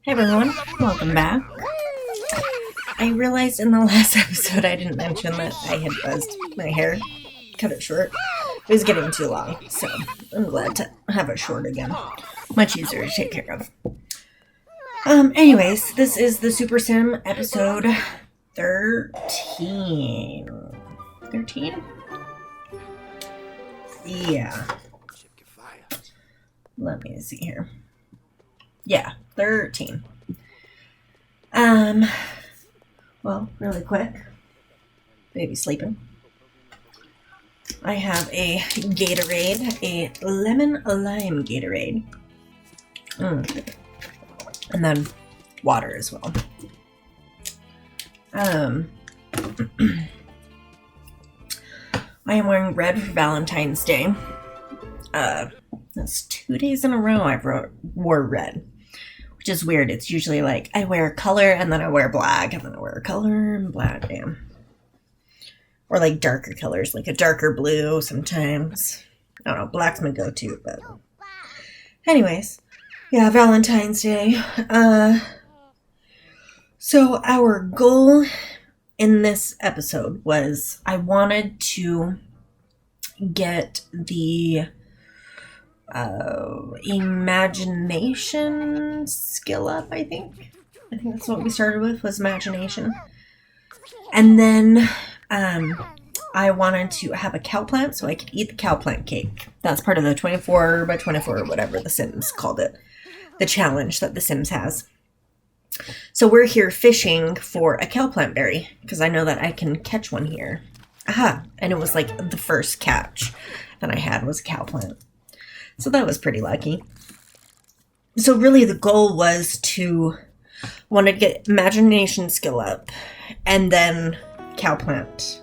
Hey everyone, welcome back. I realized in the last episode I didn't mention that I had buzzed my hair, cut it short. It was getting too long, so I'm glad to have it short again. Much easier to take care of. Anyways, this is the Super Sim episode 13. 13? Yeah. Let me see here. Yeah, 13. Well, really quick. Baby's sleeping. I have a Gatorade, a lemon lime Gatorade. And then water as well. I am wearing red for Valentine's Day. That's 2 days in a row I've wore red. Which is weird. It's usually like I wear color and then I wear black and then I wear color and black. Damn. Or like darker colors, like a darker blue sometimes. I don't know. Black's my go-to, but anyways, yeah, Valentine's Day. So our goal in this episode was I wanted to get the imagination skill up. I think that's what we started with, was imagination. And then I wanted to have a cowplant so I could eat the cowplant cake. That's part of the 24 by 24 or whatever the Sims called it, the challenge that the Sims has. So we're here fishing for a cowplant berry because I know that I can catch one here. Aha, and it was like the first catch that I had was a cowplant. So that was pretty lucky. So really the goal was to want to get imagination skill up and then cowplant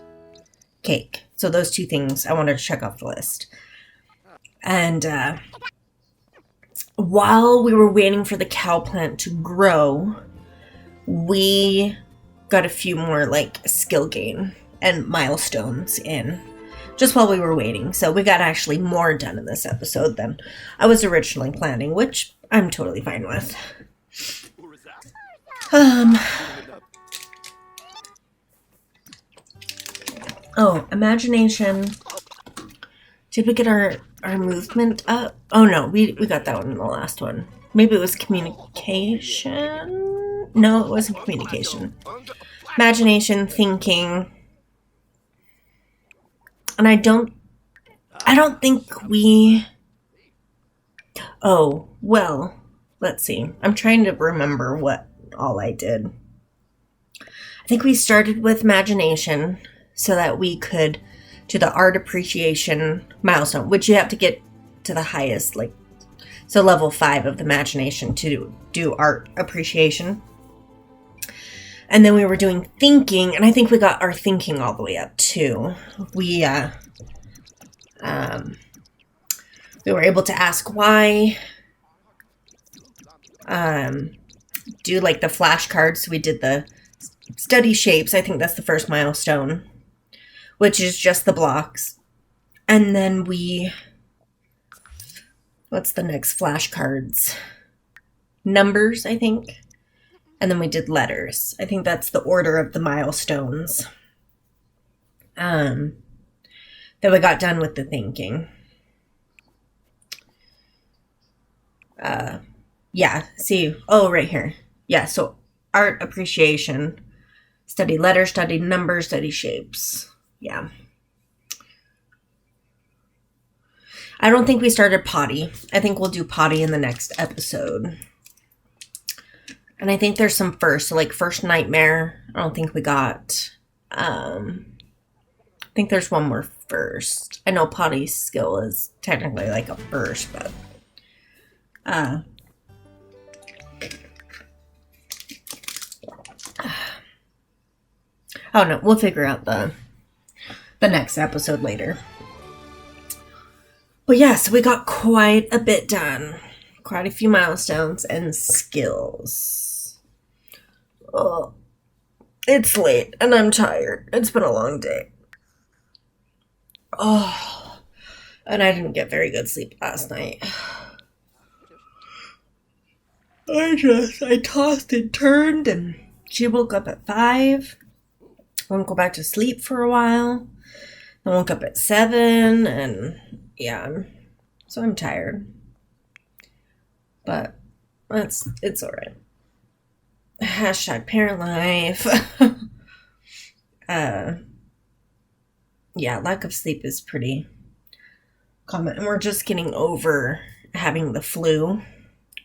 cake. So those two things I wanted to check off the list. And while we were waiting for the cowplant to grow, we got a few more like skill gain and milestones in. Just while we were waiting. So we got actually more done in this episode than I was originally planning, which I'm totally fine with. Oh, imagination. Did we get our movement up? Oh no, we got that one in the last one. Maybe it was communication? No, it wasn't communication. Imagination, thinking. And I don't think we... Oh, well, let's see. I'm trying to remember what all I did. I think we started with imagination so that we could do the art appreciation milestone, which you have to get to the highest, like, so level 5 of the imagination to do art appreciation. And then we were doing thinking, and I think we got our thinking all the way up too. We were able to ask why. Do like the flashcards. So we did the study shapes. I think that's the first milestone, which is just the blocks. And then what's the next flashcards? Numbers, I think. And then we did letters. I think that's the order of the milestones. Then we got done with the thinking. Yeah, see. Oh, right here. Yeah, so art appreciation. Study letters, study numbers, study shapes. Yeah. I don't think we started potty. I think we'll do potty in the next episode. And I think there's some first, so like first nightmare. I don't think we got. I think there's one more first. I know potty skill is technically like a first, but oh no, we'll figure out the next episode later. But yeah, so we got quite a bit done. Quite a few milestones and skills. Oh, it's late and I'm tired. It's been a long day. Oh, and I didn't get very good sleep last night. I tossed and turned, and she woke up at 5. I won't go back to sleep for a while. I woke up at 7, and yeah, so I'm tired. But it's alright. Hashtag parent life. Yeah, lack of sleep is pretty common. And we're just getting over having the flu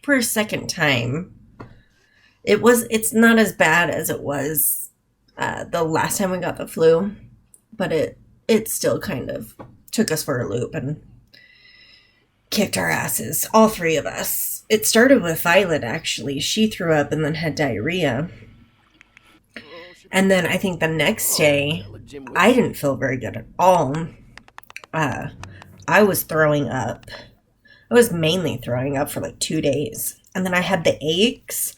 for a second time. It's not as bad as it was the last time we got the flu, but it still kind of took us for a loop and kicked our asses, all 3 of us. It started with Violet, actually. She threw up and then had diarrhea. And then I think the next day, I didn't feel very good at all. I was throwing up. I was mainly throwing up for like 2 days. And then I had the aches.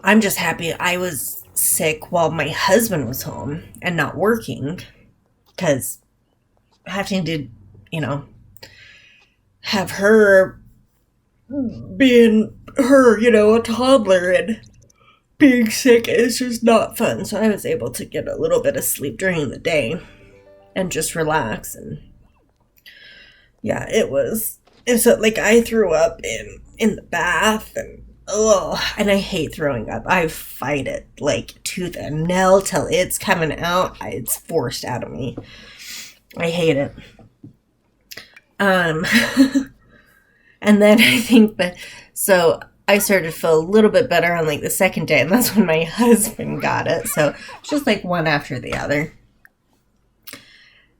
I'm just happy I was sick while my husband was home and not working. Because having to, have her being her, a toddler and being sick is just not fun. So I was able to get a little bit of sleep during the day and just relax. And yeah, it's like I threw up in the bath, and and I hate throwing up. I fight it like tooth and nail till it's coming out. It's forced out of me. I hate it. And then I think so I started to feel a little bit better on like the second day, and that's when my husband got it. So it's just like one after the other.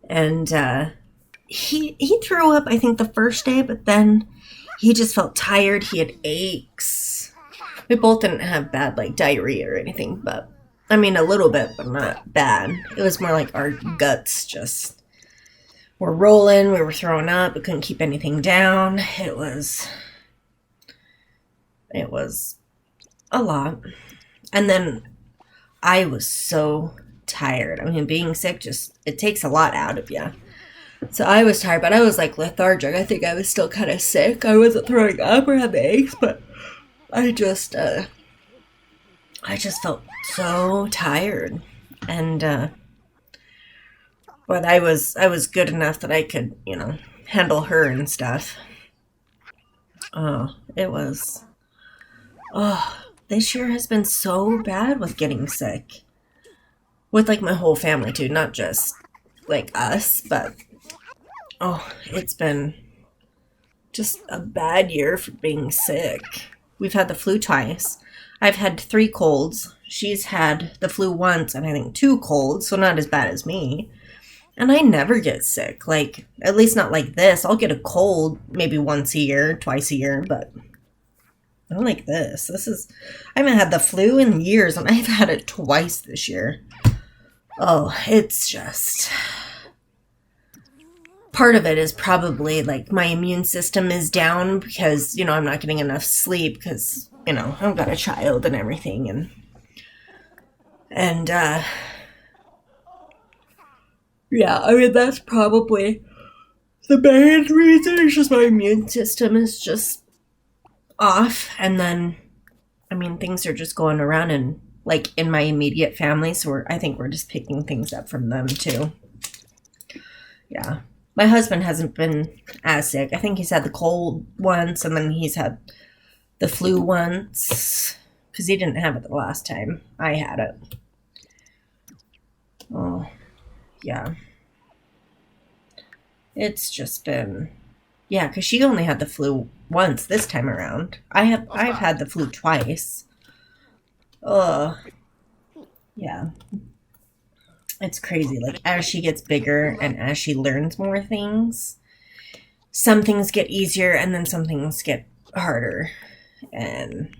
And he threw up, I think, the first day, but then he just felt tired. He had aches. We both didn't have bad like diarrhea or anything, but I mean a little bit, but not bad. It was more like our guts just were rolling. We were throwing up. We couldn't keep anything down. It was a lot. And then I was so tired. I mean, being sick it takes a lot out of you. So I was tired, but I was like lethargic. I think I was still kind of sick. I wasn't throwing up or had the aches, but I just felt so tired. And but I was good enough that I could, handle her and stuff. This year has been so bad with getting sick. With like my whole family too, not just like us, but it's been just a bad year for being sick. We've had the flu twice. I've had 3 colds. She's had the flu once and I think 2 colds, so not as bad as me. And I never get sick. Like, at least not like this. I'll get a cold maybe once a year, twice a year, but not like this. I haven't had the flu in years, and I've had it twice this year. It's just... Part of it is probably, like, my immune system is down because, I'm not getting enough sleep because, I've got a child and everything, and yeah, I mean, that's probably the main reason. It's just my immune system is just off. And then, I mean, things are just going around and like in my immediate family. So I think we're just picking things up from them too. Yeah. My husband hasn't been as sick. I think he's had the cold once and then he's had the flu once because he didn't have it the last time I had it. Yeah. It's just been... Yeah, because she only had the flu once this time around. I've had the flu twice. Yeah. It's crazy. Like, as she gets bigger and as she learns more things, some things get easier and then some things get harder. And...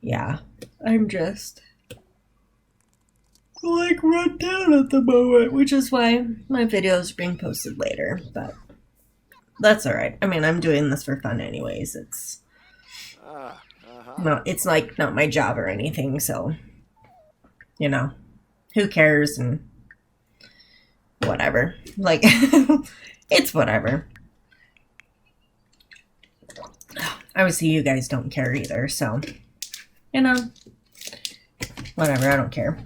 Yeah. I'm just... like run down at the moment, which is why my videos are being posted later, but that's alright. I mean, I'm doing this for fun anyways. It's it's like not my job or anything, so who cares and whatever. Like it's whatever. Obviously, you guys don't care either, so, you know, whatever, I don't care.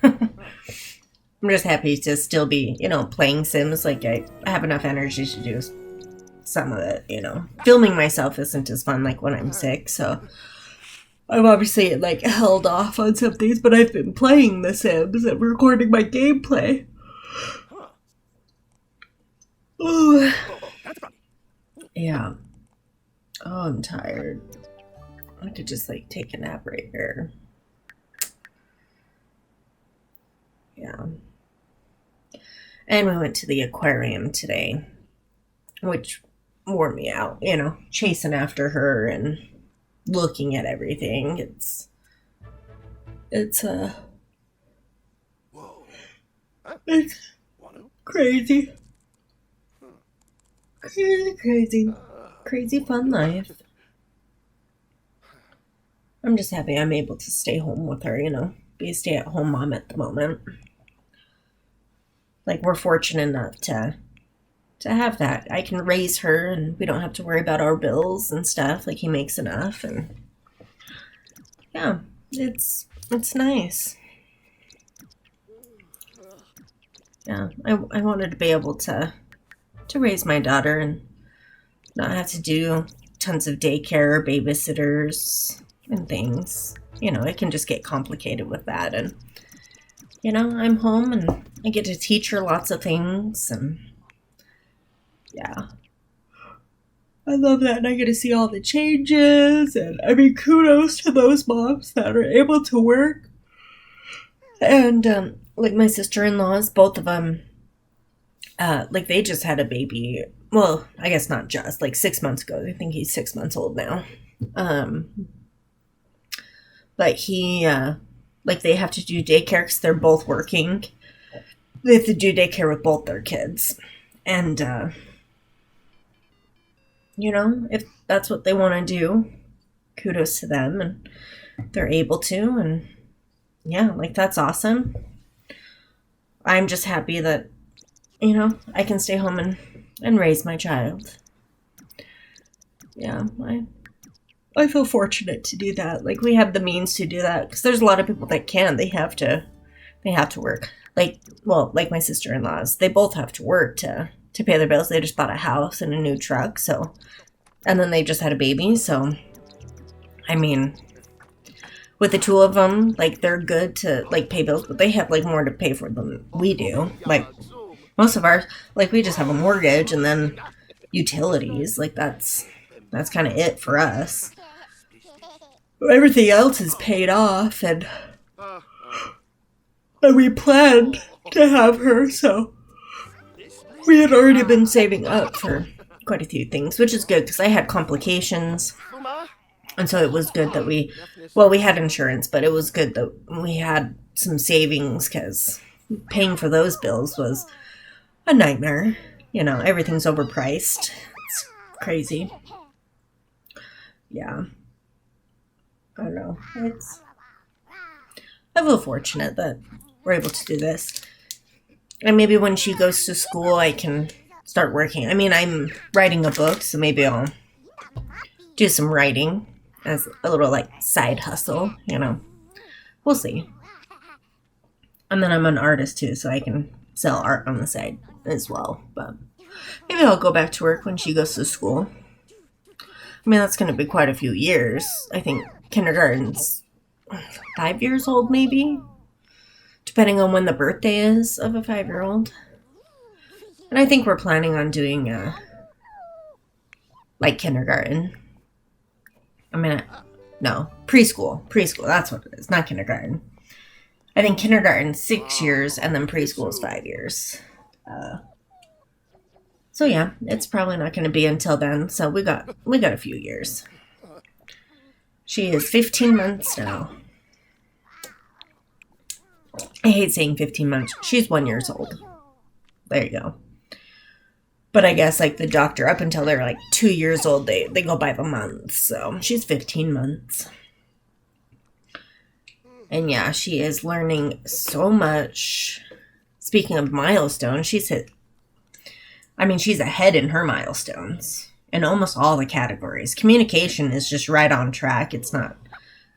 I'm just happy to still be, playing Sims. Like, I have enough energy to do some of it. Filming myself isn't as fun, like, when I'm sick, so I'm obviously, like, held off on some things, but I've been playing The Sims and recording my gameplay. Ooh. Yeah. Oh, I'm tired. I could just, like, take a nap right here. Yeah. And we went to the aquarium today, which wore me out, chasing after her and looking at everything. It's crazy. Crazy fun life. I'm just happy I'm able to stay home with her, be a stay-at-home mom at the moment. Like, we're fortunate enough to have that. I can raise her and we don't have to worry about our bills and stuff. Like, he makes enough, and yeah, it's nice. Yeah, I wanted to be able to raise my daughter and not have to do tons of daycare, babysitters, and things. It can just get complicated with that, and I'm home and I get to teach her lots of things, and yeah, I love that, and I get to see all the changes, and I mean, kudos to those moms that are able to work. And like my sister-in-laws, both of them, like, they just had a baby. Well, I guess not just, like, 6 months ago. I think he's 6 months old now. But he, like, they have to do daycare because they're both working. They have to do daycare with both their kids. And, if that's what they want to do, kudos to them. And they're able to. And, yeah, like, that's awesome. I'm just happy that, I can stay home and raise my child. Yeah, I feel fortunate to do that. Like, we have the means to do that, because there's a lot of people that can't. They have to work. Like my sister-in-laws, they both have to work to pay their bills. They just bought a house and a new truck, so, and then they just had a baby, so, I mean, with the two of them, like, they're good to, like, pay bills, but they have, like, more to pay for than we do. Like, most of ours, like, we just have a mortgage and then utilities. Like, that's kind of it for us. Everything else is paid off, and we planned to have her, so we had already been saving up for quite a few things, which is good, because I had complications, and so it was good that we had insurance, but it was good that we had some savings, because paying for those bills was a nightmare. Everything's overpriced. It's crazy. Yeah. I don't know. I feel fortunate that we're able to do this. And maybe when she goes to school, I can start working. I mean, I'm writing a book, so maybe I'll do some writing as a little, like, side hustle, We'll see. And then I'm an artist, too, so I can sell art on the side as well. But maybe I'll go back to work when she goes to school. I mean, that's going to be quite a few years. I think kindergarten's 5 years old, maybe, depending on when the birthday is of a 5-year-old. And I think we're planning on doing, like, kindergarten. I mean, no, preschool. Preschool, that's what it is, not kindergarten. I think kindergarten's 6 years, and then preschool is 5 years. So yeah, it's probably not going to be until then. So we got a few years. She is 15 months now. I hate saying 15 months. She's 1 year old. There you go. But I guess, like, the doctor, up until they're, like, 2 years old, they go by the months. So she's 15 months. And yeah, she is learning so much. Speaking of milestones, she's ahead in her milestones. in almost all the categories. Communication is just right on track. It's not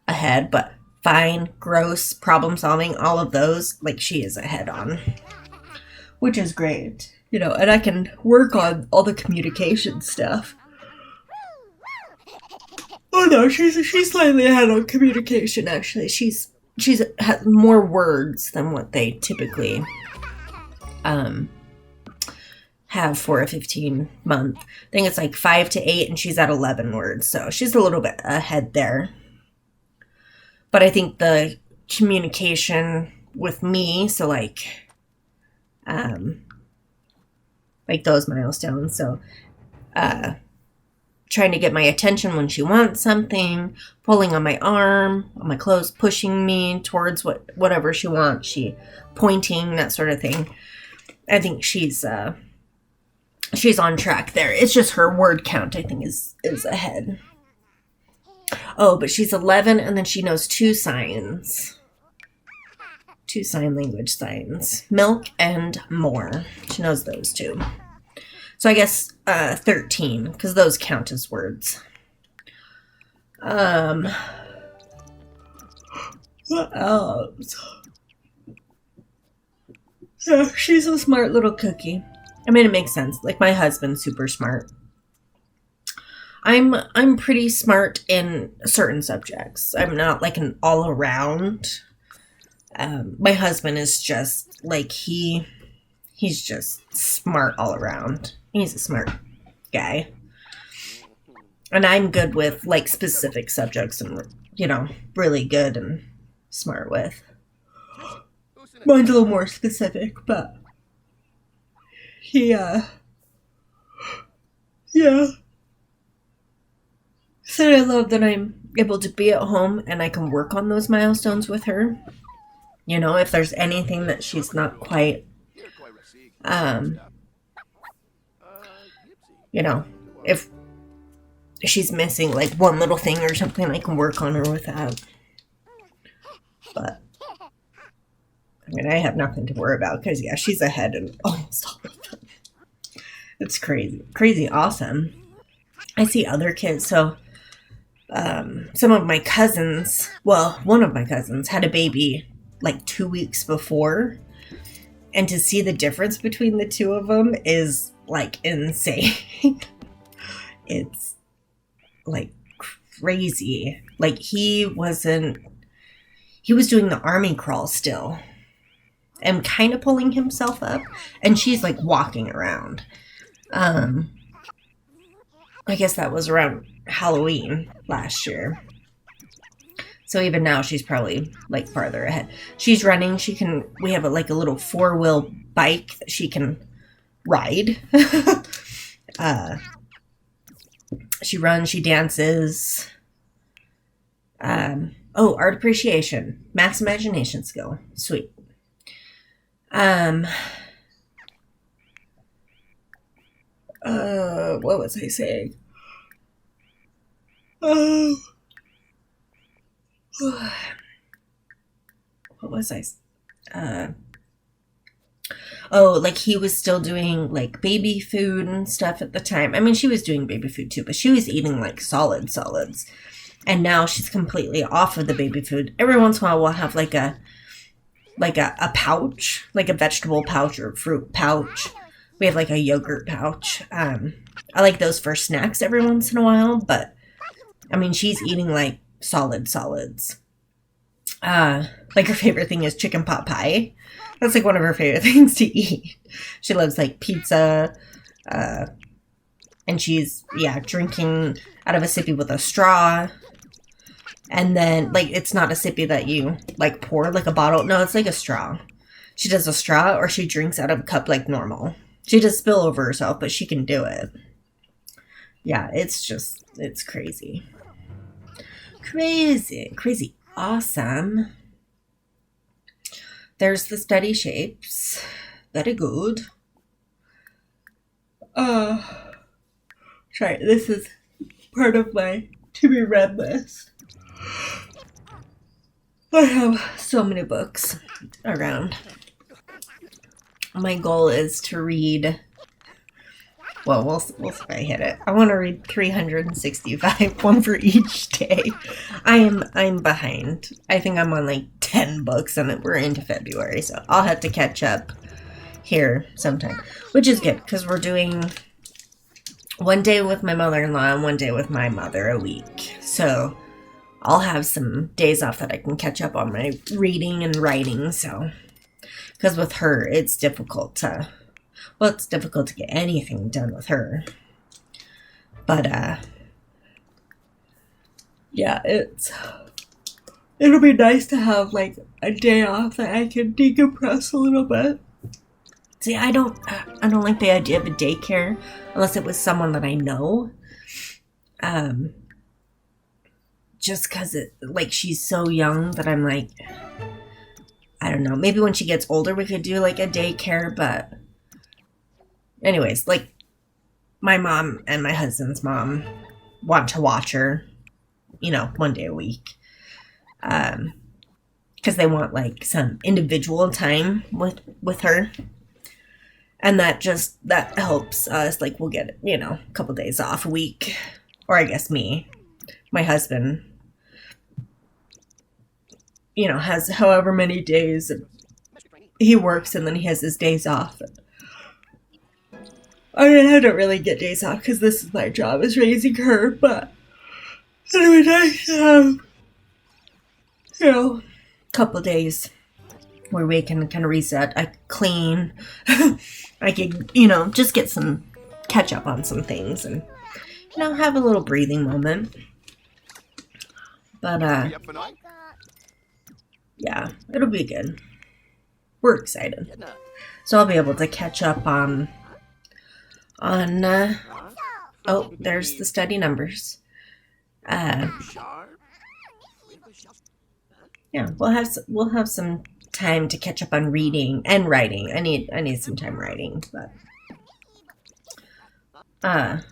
ahead, but fine, gross, problem solving, all of those, like she is ahead on, which is great. You know, and I can work on all the communication stuff. Oh no, she's slightly ahead on communication. Actually, she's has more words than what they typically have for a 15-month. I think it's like 5 to 8, and she's at 11 words, so she's a little bit ahead there. But I think the communication with me, so like those milestones. So trying to get my attention when she wants something, pulling on my arm, on my clothes, pushing me towards whatever she wants, she pointing, that sort of thing. I think she's on track there. It's just her word count, I think, is ahead. Oh, but she's 11, and then she knows 2 signs. 2 sign language signs. Milk and more. She knows those 2. So I guess 13, because those count as words. What else? Yeah, she's a smart little cookie. I mean, it makes sense. Like, my husband's super smart. I'm pretty smart in certain subjects. I'm not like an all around. My husband is just like he's just smart all around. He's a smart guy. And I'm good with like specific subjects and, you know, really good and smart with. Mine's a little more specific, but yeah. So I love that I'm able to be at home and I can work on those milestones with her. You know, if there's anything that she's not quite, you know, if she's missing like one little thing or something, I can work on her with that. But, I mean, I have nothing to worry about because, yeah, she's ahead in almost all of them. It's crazy awesome. I see other kids, so some of my cousins, well, one of my cousins had a baby like 2 weeks before, and to see the difference between the 2 of them is like insane. It's like crazy. Like he was doing the army crawl still and kind of pulling himself up, and she's like walking around. I guess that was around Halloween last year. So even now she's probably like farther ahead. She's running. We have a little 4-wheel bike that she can ride. She runs, she dances. Art appreciation, maths imagination skill. Sweet. What was I saying? What was I? Like he was still doing like baby food and stuff at the time. I mean, she was doing baby food too, but she was eating like solids. And now she's completely off of the baby food. Every once in a while we'll have like a pouch, like a vegetable pouch or fruit pouch. We have like a yogurt pouch. I like those for snacks every once in a while, but I mean, she's eating like solids. Like her favorite thing is chicken pot pie. That's like one of her favorite things to eat. She loves like pizza, and she's drinking out of a sippy with a straw. And then like it's not a sippy that you like pour like a bottle. No, it's like a straw. She does a straw, or she drinks out of a cup like normal. She does spill over herself, but she can do it. Yeah, it's crazy. Crazy awesome. There's the study shapes. Very good. Sorry, this is part of my to be read list. I have so many books around. My goal is to read Well, we'll see if I hit it. I want to read 365, one for each day. I'm behind. I think I'm on like 10 books, and we're into February, so I'll have to catch up here sometime, which is good because we're doing one day with my mother-in-law and one day with my mother a week. So I'll have some days off that I can catch up on my reading and writing. So, because with her, it's difficult to get anything done with her. But, yeah, it'll be nice to have, like, a day off that I can decompress a little bit. See, I don't like the idea of a daycare unless it was someone that I know. Just because she's so young that I'm like, I don't know. Maybe when she gets older, we could do like a daycare, but anyways, like my mom and my husband's mom want to watch her, one day a week. Because they want like some individual time with her. And that helps us. Like we'll get, a couple days off a week. Or I guess me. My husband, has however many days he works, and then he has his days off. I mean, I don't really get days off because this is my job, is raising her, but it would be nice to have, a couple days where we can kind of reset. I clean. I could, just get some catch up on some things and, have a little breathing moment. But, yeah, it'll be good. We're excited. So I'll be able to catch up on there's the study numbers. Yeah, we'll have some time to catch up on reading and writing. I need some time writing, but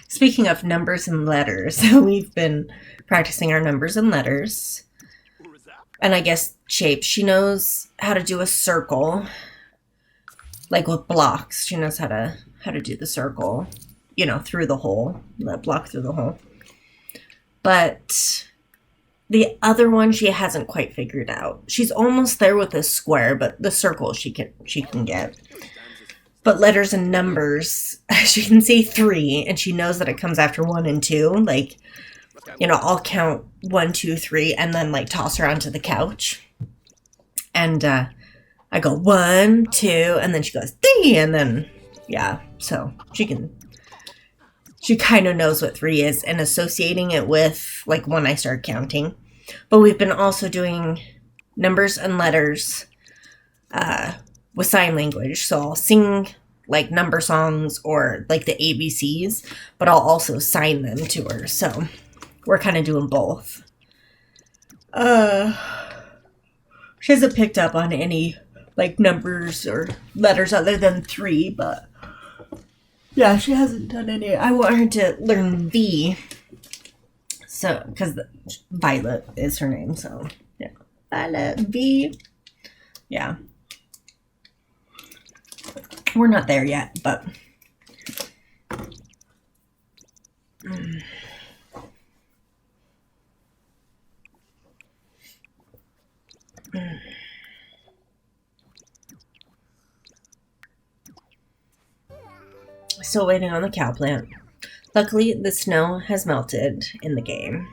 speaking of numbers and letters, we've been practicing our numbers and letters. And I guess shapes. She knows how to do a circle. Like with blocks. She knows how to do the circle, through the hole. The block through the hole. But the other one she hasn't quite figured out. She's almost there with the square, but the circle she can get. But letters and numbers, she can say 3, and she knows that it comes after 1 and 2. Like, I'll count 1, 2, 3, and then like toss her onto the couch. And I go 1, 2, and then she goes 3, and then yeah. So she kind of knows what 3 is and associating it with like when I start counting. But we've been also doing numbers and letters with sign language. So I'll sing like number songs or like the ABCs, but I'll also sign them to her. So we're kind of doing both. She hasn't picked up on any like numbers or letters other than 3, but yeah, she hasn't done any. I want her to learn V. So, because Violet is her name, so yeah. Violet, V. Yeah. We're not there yet, but still waiting on the cowplant. Luckily, the snow has melted in the game.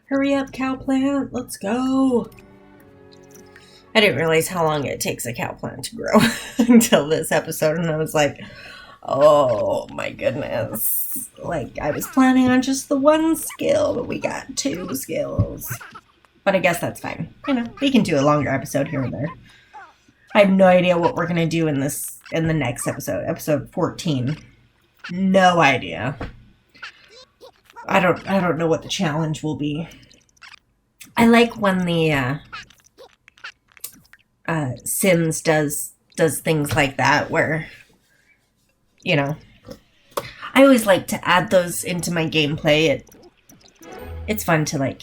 Hurry up, cowplant. Let's go. I didn't realize how long it takes a cowplant to grow until this episode, and I was like, Oh my goodness. Like, I was planning on just the one skill, but we got two skills. But I guess that's fine. You know, we can do a longer episode here and there. I have no idea what we're gonna do in the next episode, episode 14. No idea. I don't know what the challenge will be. I like when the Sims does things like that where, you know, I always like to add those into my gameplay. It's fun to like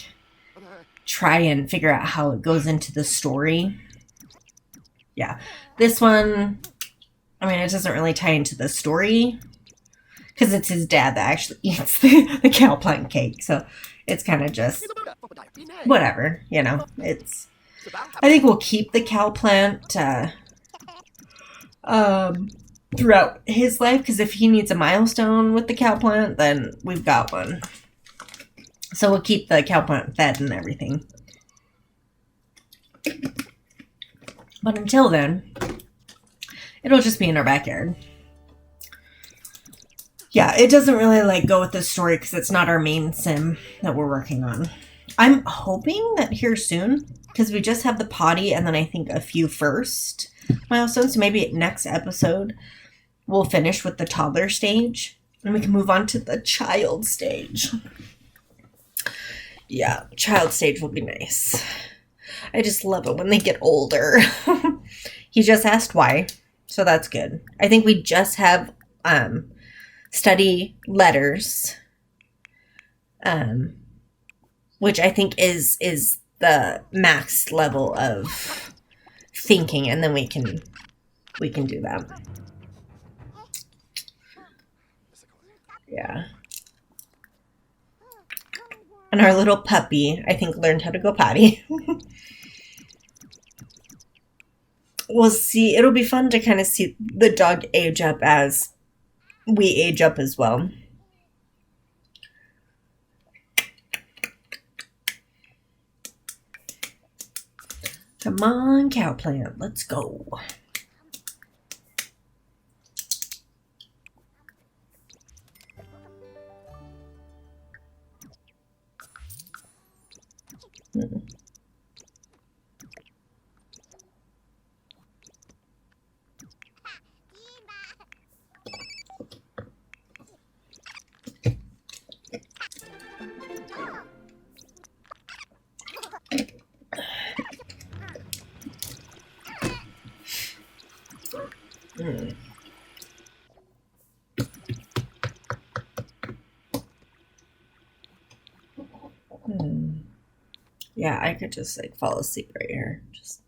try and figure out how it goes into the story. Yeah, this one, I mean, it doesn't really tie into the story because it's his dad that actually eats the cowplant cake, so it's kind of just whatever, you know. I think we'll keep the cowplant throughout his life, because if he needs a milestone with the cowplant, then we've got one. So we'll keep the cowplant fed and everything. But until then, it'll just be in our backyard. Yeah, it doesn't really like go with the story because it's not our main sim that we're working on. I'm hoping that here soon, because we just have the potty and then I think a few first milestones. So maybe next episode we'll finish with the toddler stage and we can move on to the child stage. Yeah, child stage will be nice. I just love it when they get older. He just asked why, so that's good. I think we just have study letters, which I think is the max level of thinking, and then we can do that. Yeah. And our little puppy, I think, learned how to go potty. We'll see. It'll be fun to kind of see the dog age up as we age up as well. Come on, cowplant. Let's go. Yeah, I could just like fall asleep right here. Just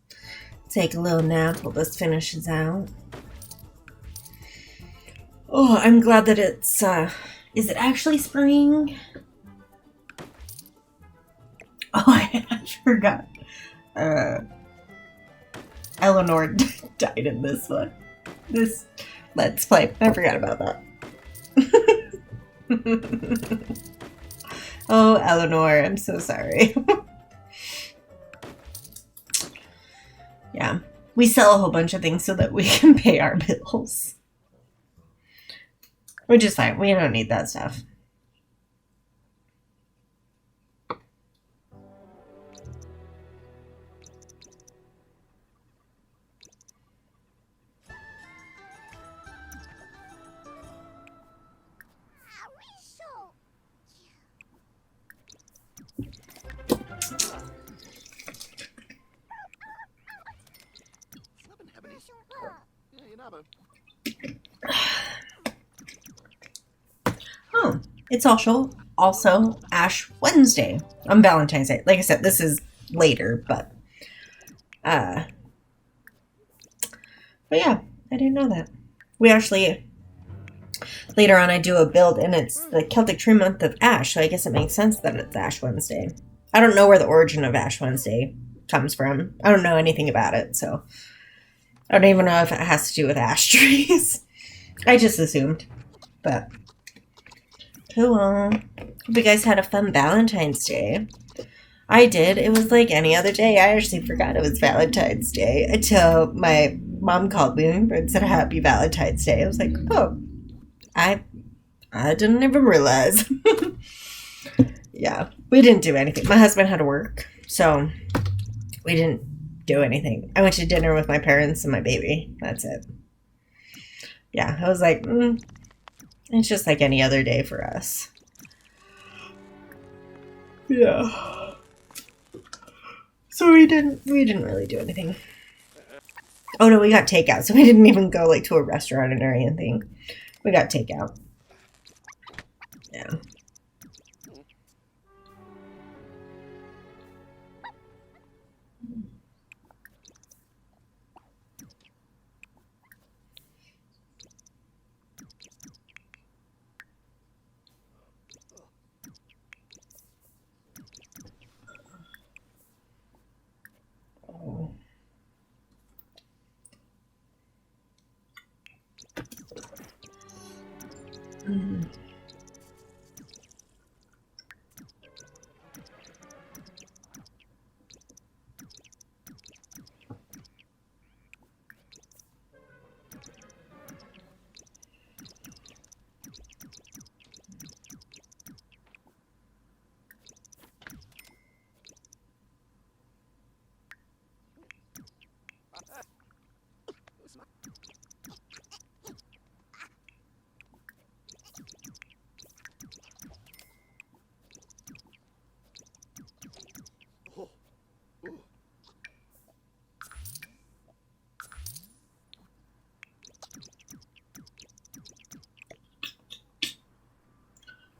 take a little nap while this finishes out. Oh, I'm glad that it's, is it actually spring? Oh, I forgot. Eleanor died in this one. This Let's Play. I forgot about that. Oh, Eleanor, I'm so sorry. Yeah, we sell a whole bunch of things so that we can pay our bills. Which is fine. We don't need that stuff. Oh, it's also Ash Wednesday on Valentine's Day. Like I said, this is later, but yeah, I didn't know that. We actually, later on, I do a build, and it's the Celtic tree month of Ash, so I guess it makes sense that it's Ash Wednesday. I don't know where the origin of Ash Wednesday comes from. I don't know anything about it, so I don't even know if it has to do with ash trees. I just assumed, but cool. Hope you guys had a fun Valentine's Day. I did. It was like any other day. I actually forgot it was Valentine's Day until my mom called me and said Happy Valentine's Day. I was like, oh, I I didn't even realize. Yeah, we didn't do anything. My husband had to work, so we didn't do anything. I went to dinner with my parents and my baby. That's it. Yeah, I was like, it's just like any other day for us. Yeah. So we didn't really do anything. Oh no, we got takeout, so we didn't even go like to a restaurant or anything. We got takeout. Yeah. Oh. Mm.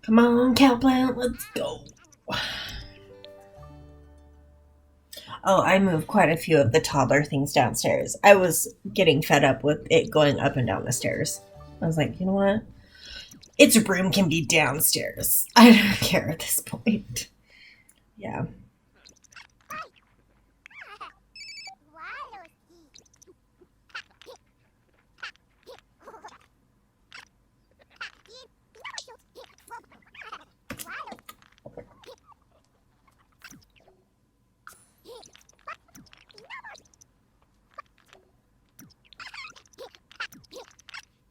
Come on, cowplant, let's go. Oh, I moved quite a few of the toddler things downstairs. I was getting fed up with it going up and down the stairs. I was like, you know what? Its room can be downstairs. I don't care at this point. Yeah.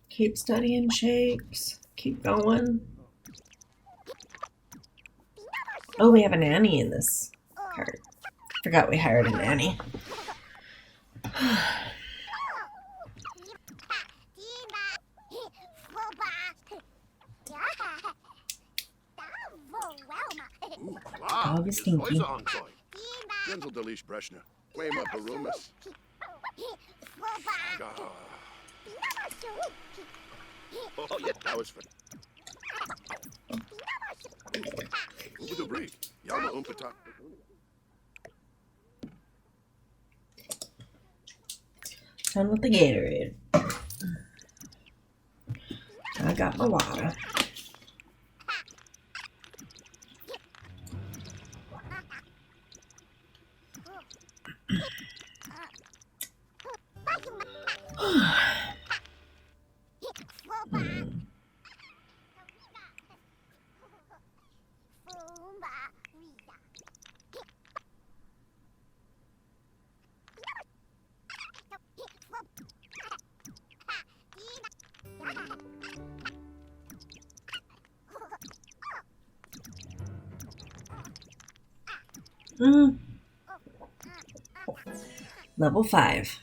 Keep studying shakes. Keep going. Oh, we have a nanny in this cart. Forgot we hired a nanny. Dog is stinky. Done with the Gatorade. I got my water. Level 5.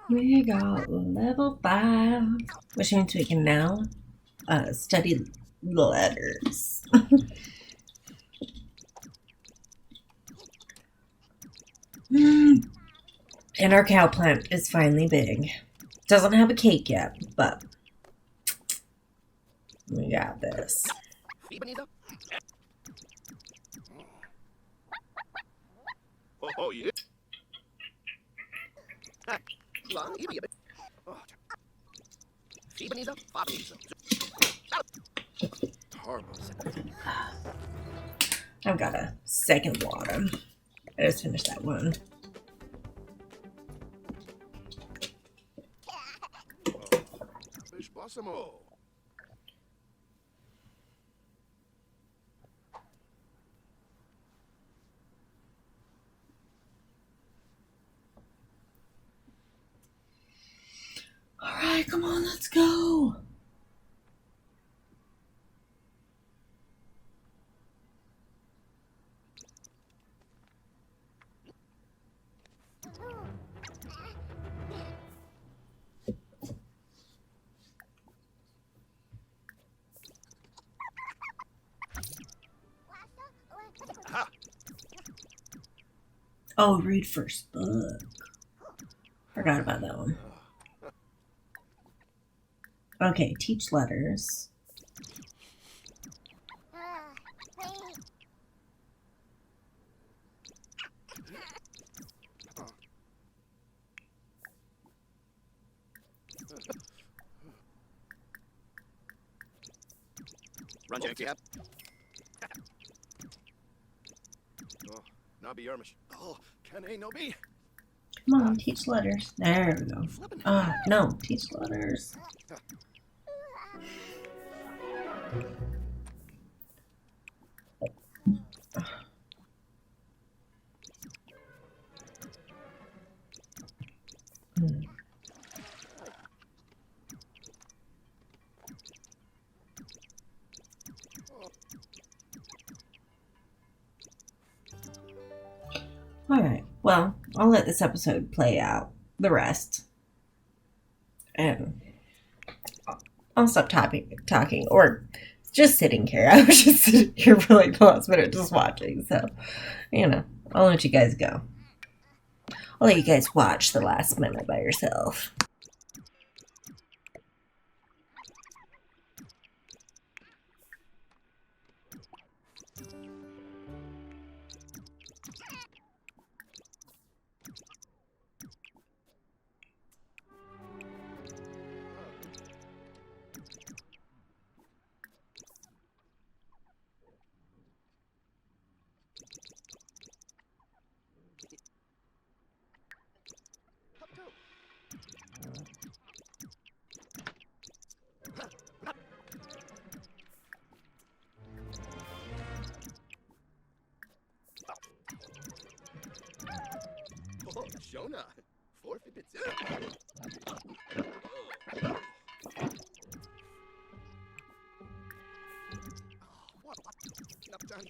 We got level 5. Which means we can now study letters. And our cow plant is finally big. Doesn't have a cake yet, but we got this. Oh, yeah. I've got a second water. I just finished that one. Alright Okay, come on, let's go. Oh, read first book. Forgot about that one. Okay, teach letters. Run, Jackie. Oh, not be Yermish. Oh, can I no be? Come on, teach letters. There we go. Ah, no, teach letters. Alright, well, I'll let this episode play out the rest. And I'll stop talking, or just sitting here. I was just sitting here for like the last minute just watching, so, I'll let you guys go. I'll let you guys watch the last minute by yourself. Oh, Shona. 450. Oh, what? Not done.